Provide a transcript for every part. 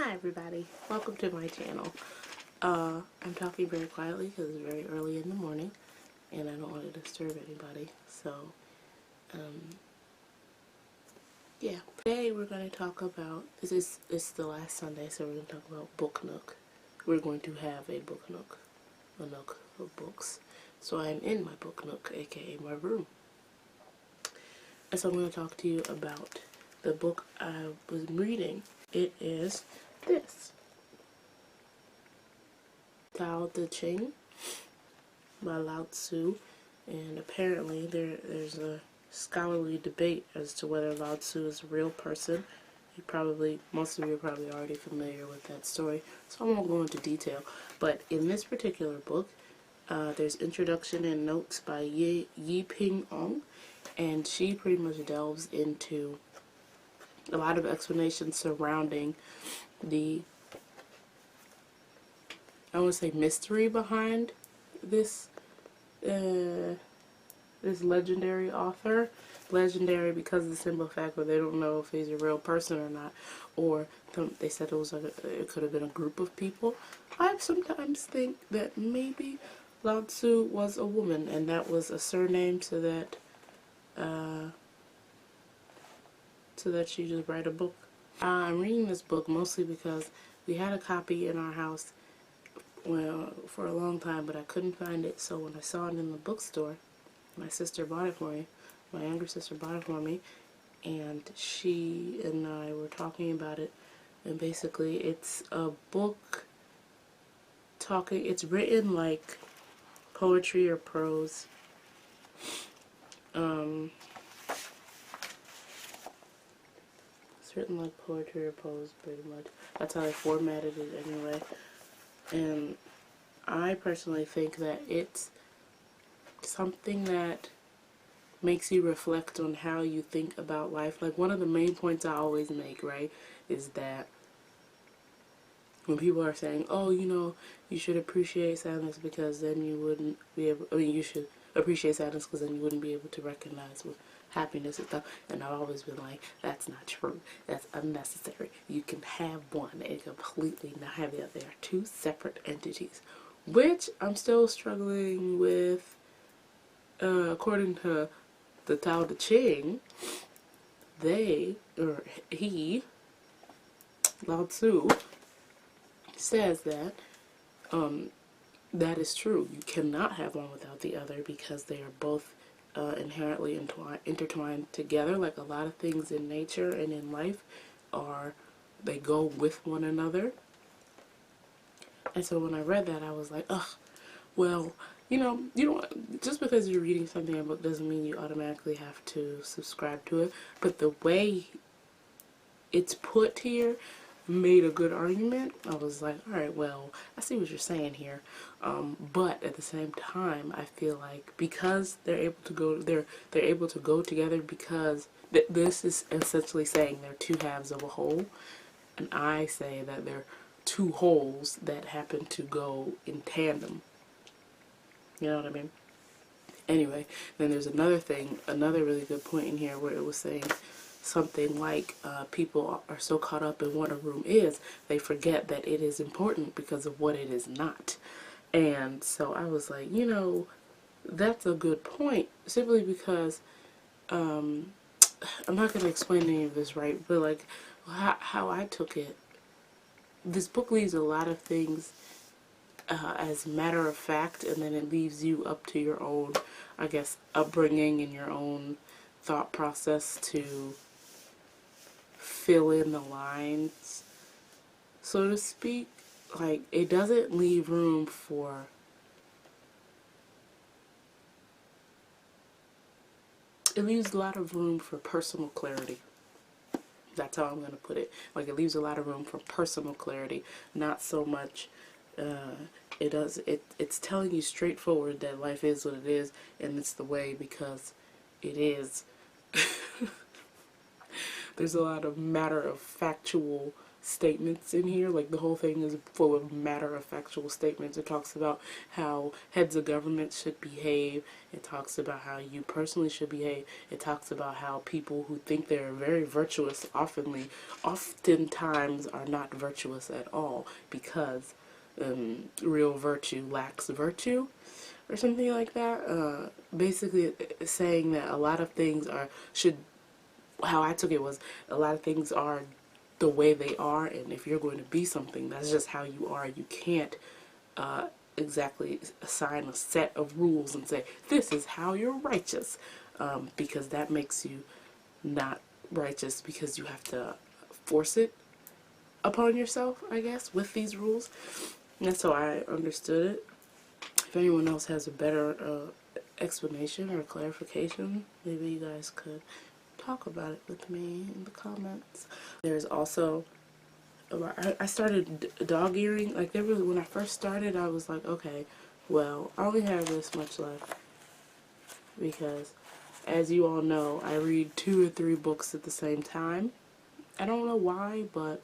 Hi everybody, welcome to my channel. I'm talking very quietly because it's very early in the morning and I don't want to disturb anybody, so yeah. Today we're going to talk about, it's the last Sunday, so we're going to talk about Book Nook. We're going to have a Book Nook, a nook of books. So I'm in my Book Nook, aka my room. And so I'm going to talk to you about the book I was reading. It is this. Tao Te Ching by Lao Tzu, and apparently there's a scholarly debate as to whether Lao Tzu is a real person. Most of you are probably already familiar with that story, so I won't go into detail. But in this particular book, there's introduction and notes by Yi Ping Ong, and she pretty much delves into a lot of explanations surrounding the, I want to say, mystery behind this this legendary author. Legendary because of the simple fact that they don't know if he's a real person or not, or they said it could have been a group of people. I sometimes think that maybe Lao Tzu was a woman, and that was a surname so that she just write a book. I'm reading this book mostly because we had a copy in our house, well, for a long time, but I couldn't find it. So when I saw it in the bookstore, my sister bought it for me. My younger sister bought it for me, and she and I were talking about it. And basically, it's a book talking. It's written like poetry or prose. It's written like poetry or prose, pretty much. That's how I formatted it anyway. And I personally think that it's something that makes you reflect on how you think about life. Like, one of the main points I always make, right, is that when people are saying, oh, you know, you should appreciate sadness because then you wouldn't be able, you should appreciate sadness because then you wouldn't be able to recognize with happiness and stuff. And I've always been like, that's not true. That's unnecessary. You can have one and completely not have the other. They are two separate entities, which I'm still struggling with. According to the Tao Te Ching, Lao Tzu, says that that is true. You cannot have one without the other because they are both inherently intertwined together. Like a lot of things in nature and in life they go with one another. And so when I read that, I was like, ugh, well, you don't, just because you're reading something in a book doesn't mean you automatically have to subscribe to it. But the way it's put here made a good argument. I was like, alright, well, I see what you're saying here. But at the same time, I feel like because they're able to go together because this is essentially saying they're two halves of a whole. And I say that they're two wholes that happen to go in tandem. You know what I mean? Anyway, then there's another really good point in here where it was saying something like people are so caught up in what a room is, they forget that it is important because of what it is not. And so I was like, you know, that's a good point, simply because I'm not going to explain any of this right, but like how I took it, this book leaves a lot of things as matter of fact, and then it leaves you up to your own, I guess, upbringing and your own thought process to fill in the lines, so to speak. Like, it doesn't leave room for it leaves a lot of room for personal clarity. That's how I'm going to put it. Like, it leaves a lot of room for personal clarity, not so much it's telling you straightforward that life is what it is, and it's the way because it is. There's a lot of matter of factual statements in here. Like, the whole thing is full of matter-of-factual statements. It talks about how heads of government should behave. It talks about how you personally should behave. It talks about how people who think they're very virtuous oftentimes are not virtuous at all, because real virtue lacks virtue, or something like that. Basically saying that a lot of things how I took it was, a lot of things are the way they are, and if you're going to be something, that's just how you are. You can't exactly assign a set of rules and say, this is how you're righteous, because that makes you not righteous, because you have to force it upon yourself, I guess, with these rules. And that's how I understood it. If anyone else has a better explanation or clarification, maybe you guys could talk about it with me in the comments. There's also, I started dog earing. Like, when I first started, I was like, okay, well, I only have this much left, because as you all know, I read 2 or 3 books at the same time. I don't know why, but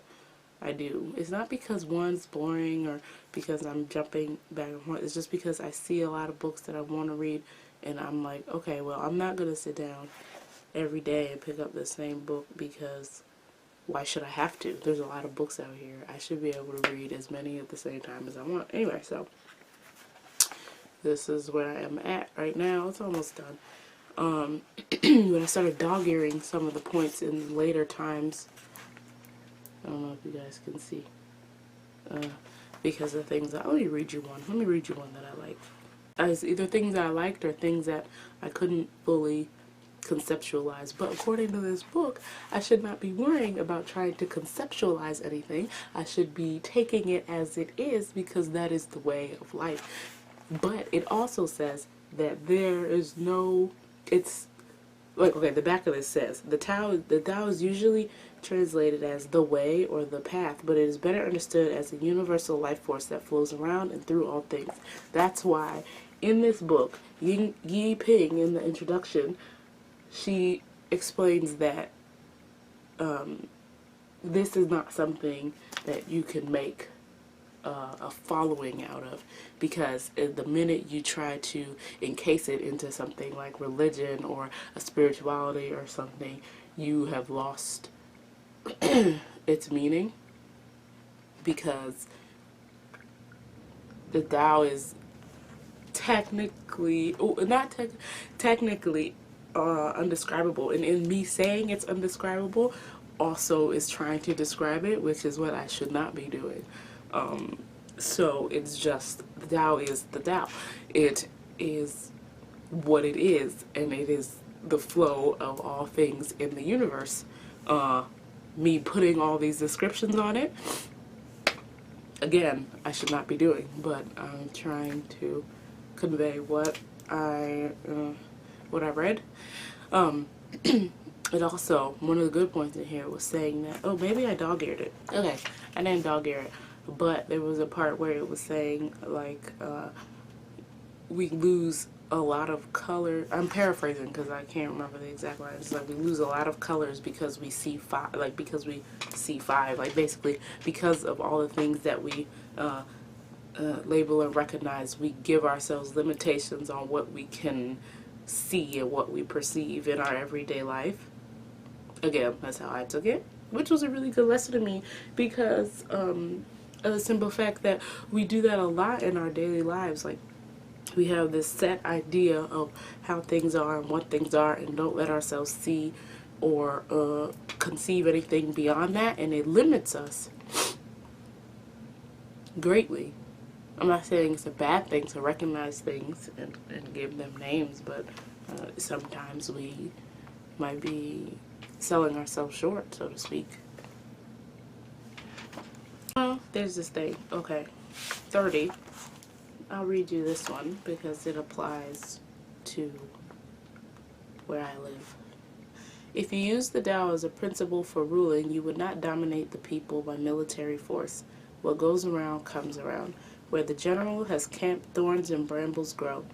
I do. It's not because one's boring or because I'm jumping back and forth. It's just because I see a lot of books that I want to read, and I'm like, okay, well, I'm not going to sit down every day and pick up the same book, because why should I have to? There's a lot of books out here. I should be able to read as many at the same time as I want. Anyway, so this is where I am at right now. It's almost done. When I started dog earing some of the points in later times, I don't know if you guys can see, because of things that, let me read you one that I liked. It's either things that I liked or things that I couldn't fully conceptualize. But according to this book, I should not be worrying about trying to conceptualize anything. I should be taking it as it is, because that is the way of life. But it also says that there is no, it's like, okay, the back of this says the Tao is usually translated as the way or the path, but it is better understood as a universal life force that flows around and through all things. That's why in this book, Yi Ping, in the introduction, she explains that this is not something that you can make a following out of, because the minute you try to encase it into something like religion or a spirituality or something, you have lost its meaning, because the Tao is technically, technically undescribable, and in me saying it's undescribable also is trying to describe it, which is what I should not be doing. So it's just, the Tao is the Tao. It is what it is, and it is the flow of all things in the universe. Me putting all these descriptions on it, again, I should not be doing, but I'm trying to convey what I read. It also, one of the good points in here was saying that, oh, maybe I dog-eared it. Okay, I didn't dog-ear it, but there was a part where it was saying, like, we lose a lot of color. I'm paraphrasing because I can't remember the exact line. It's like, we lose a lot of colors because we see five, like, basically because of all the things that we label and recognize. We give ourselves limitations on what we can see and what we perceive in our everyday life. Again, that's how I took it, which was a really good lesson to me, because of the simple fact that we do that a lot in our daily lives. Like, we have this set idea of how things are and what things are, and don't let ourselves see or conceive anything beyond that, and it limits us greatly. I'm not saying it's a bad thing to recognize things and give them names, but sometimes we might be selling ourselves short, so to speak. Oh, there's this thing. Okay, 30. I'll read you this one because it applies to where I live. If you use the Tao as a principle for ruling, you would not dominate the people by military force. What goes around comes around. Where the general has camped, thorns and brambles grow.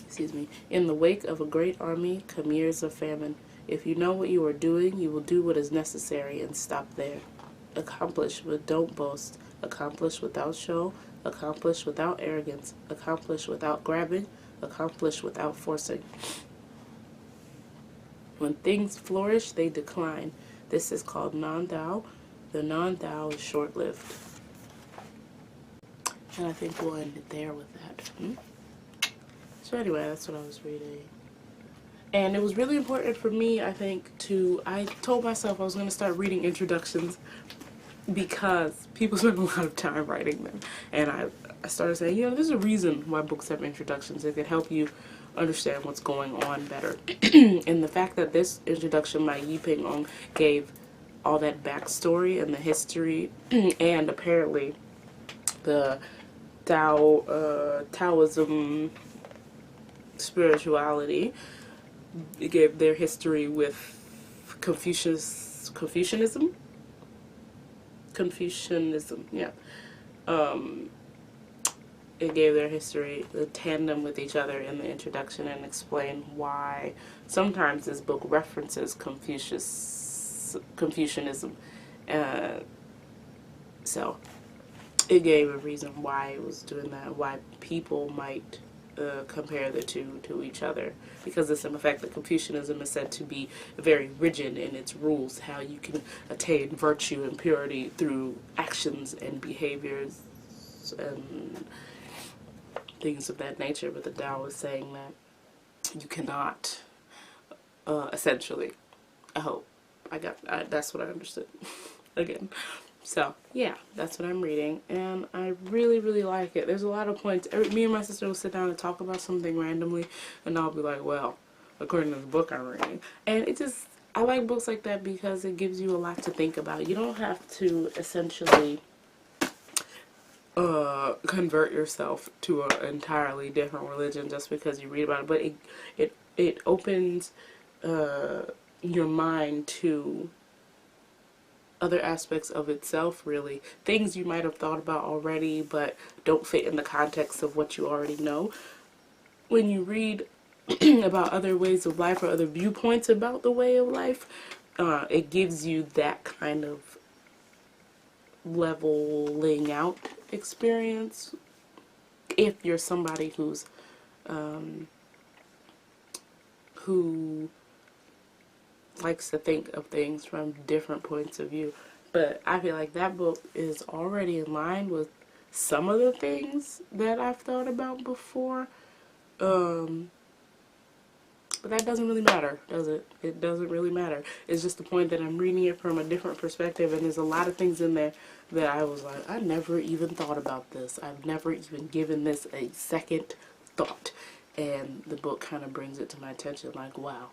Excuse me. In the wake of a great army come years of famine. If you know what you are doing, you will do what is necessary and stop there. accomplish but don't boast, accomplish without show, accomplish without arrogance, accomplish without grabbing, accomplish without forcing. When things flourish, they decline. This is called non-thou. The non-thou is short-lived. And I think we'll end it there with that. So anyway, that's what I was reading. And it was really important for me, I think, I told myself I was going to start reading introductions because people spend a lot of time writing them. And I started saying, there's a reason why books have introductions. It can help you understand what's going on better. And the fact that this introduction by Yi Ping-ong gave all that backstory and the history and apparently the Taoism spirituality, it gave their history with Confucianism, yeah. It gave their history the tandem with each other in the introduction and explained why sometimes this book references Confucianism. So it gave a reason why it was doing that, why people might compare the two to each other, because the simple fact that Confucianism is said to be very rigid in its rules, how you can attain virtue and purity through actions and behaviors and things of that nature, but the Tao is saying that you cannot, essentially. I hope that's what I understood. Again. So, yeah, that's what I'm reading, and I really, really like it. There's a lot of points. Me and my sister will sit down and talk about something randomly, and I'll be like, well, according to the book I'm reading. And I like books like that because it gives you a lot to think about. You don't have to essentially convert yourself to an entirely different religion just because you read about it, but it opens your mind to other aspects of itself, really. Things you might have thought about already but don't fit in the context of what you already know. When you read about other ways of life or other viewpoints about the way of life, it gives you that kind of leveling out experience if you're somebody who likes to think of things from different points of view. But I feel like that book is already in line with some of the things that I've thought about before. But that doesn't really matter, does it? It doesn't really matter. It's just the point that I'm reading it from a different perspective, and there's a lot of things in there that I was like, I never even thought about this. I've never even given this a second thought. And the book kind of brings it to my attention, like, wow.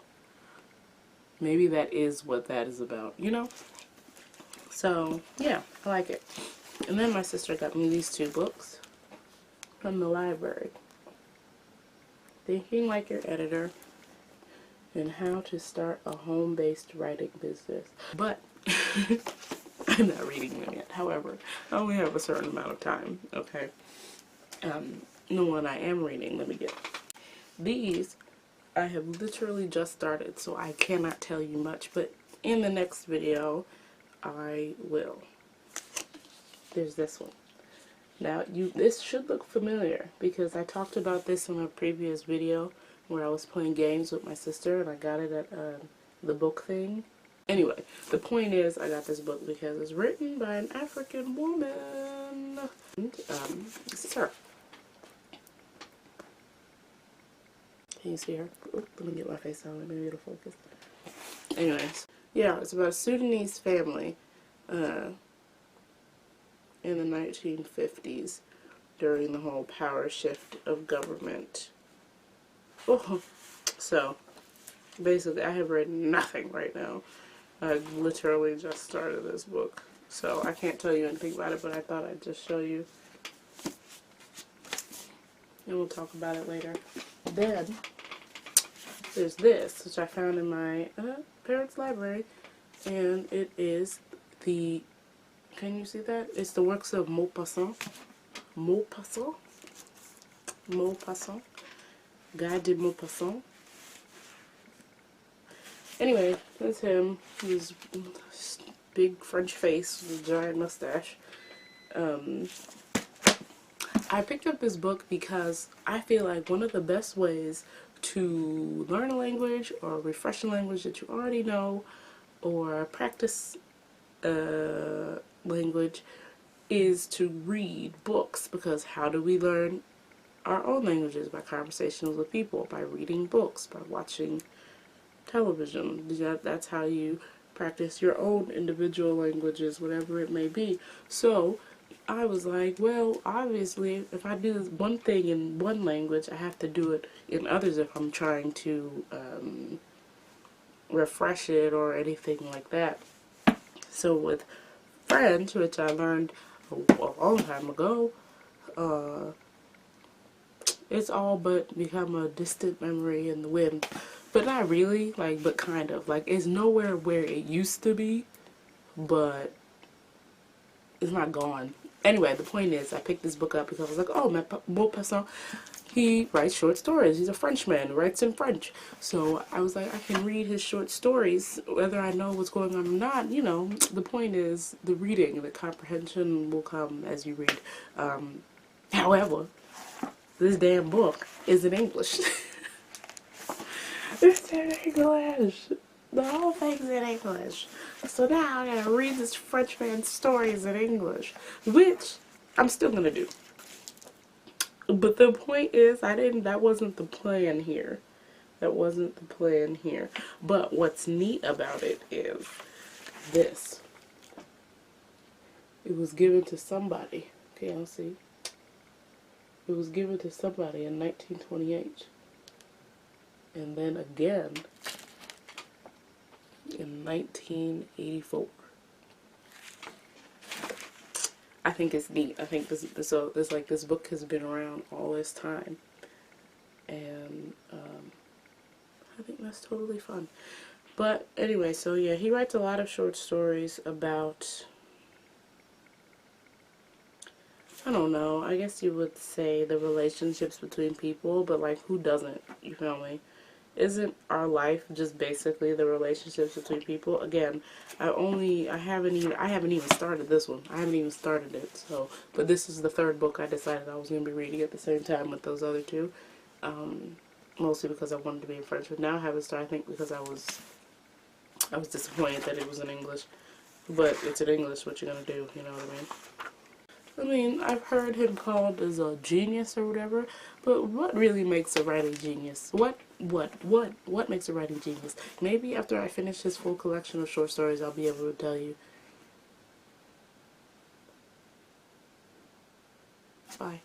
Maybe that is what that is about, So, yeah, I like it. And then my sister got me these two books from the library. Thinking Like Your Editor and How to Start a Home-Based Writing Business. But I'm not reading them yet. However, I only have a certain amount of time, okay? The one I am reading, let me get. These I have literally just started, so I cannot tell you much, but in the next video, I will. There's this one. Now, this should look familiar, because I talked about this in a previous video where I was playing games with my sister, and I got it at the book thing. Anyway, the point is, I got this book because it's written by an African woman. And, this is her. Can you see her? Ooh, let me get my face on. Maybe it'll focus. Anyways, yeah, it's about a Sudanese family in the 1950s during the whole power shift of government. Oh, so basically, I have read nothing right now. I literally just started this book, so I can't tell you anything about it, but I thought I'd just show you, and we'll talk about it later. Then there's this, which I found in my parents' library, and it is the, can you see that? It's the works of Maupassant. Maupassant? Guy de Maupassant. Anyway, that's him. He's big French face with a giant mustache. I picked up this book because I feel like one of the best ways to learn a language or refresh a language that you already know or practice language is to read books, because how do we learn our own languages? By conversations with people, by reading books, by watching television. That's how you practice your own individual languages, whatever it may be. So I was like, well, obviously, if I do this one thing in one language, I have to do it in others if I'm trying to refresh it or anything like that. So with French, which I learned a long time ago, it's all but become a distant memory in the wind. But not really, like, but kind of. Like, it's nowhere where it used to be, but it's not gone. Anyway, the point is, I picked this book up because I was like, oh, Maupassant, he writes short stories. He's a Frenchman who writes in French. So I was like, I can read his short stories, whether I know what's going on or not. You know, the point is, the reading, the comprehension will come as you read. However, this damn book is in English. It's in English. The whole thing's in English. So now I gotta read this French man's stories in English, which I'm still gonna do. But the point is, that wasn't the plan here. That wasn't the plan here. But what's neat about it is this. It was given to somebody. Okay, I'll see. It was given to somebody in 1928. And then again in 1984. I think it's neat. I think this book has been around all this time, and I think that's totally fun. But anyway, so yeah, he writes a lot of short stories about, I don't know, I guess you would say the relationships between people, but like, who doesn't? You feel me? Isn't our life just basically the relationships between people? Again, I haven't even started this one. I haven't even started it. So, but this is the third book I decided I was going to be reading at the same time with those other two. Mostly because I wanted to be in French, but now I haven't started. I think because I was disappointed that it was in English. But it's in English. What you gonna do? You know what I mean? I mean, I've heard him called as a genius or whatever, but what really makes a writing genius? What makes a writing genius? Maybe after I finish his full collection of short stories, I'll be able to tell you. Bye.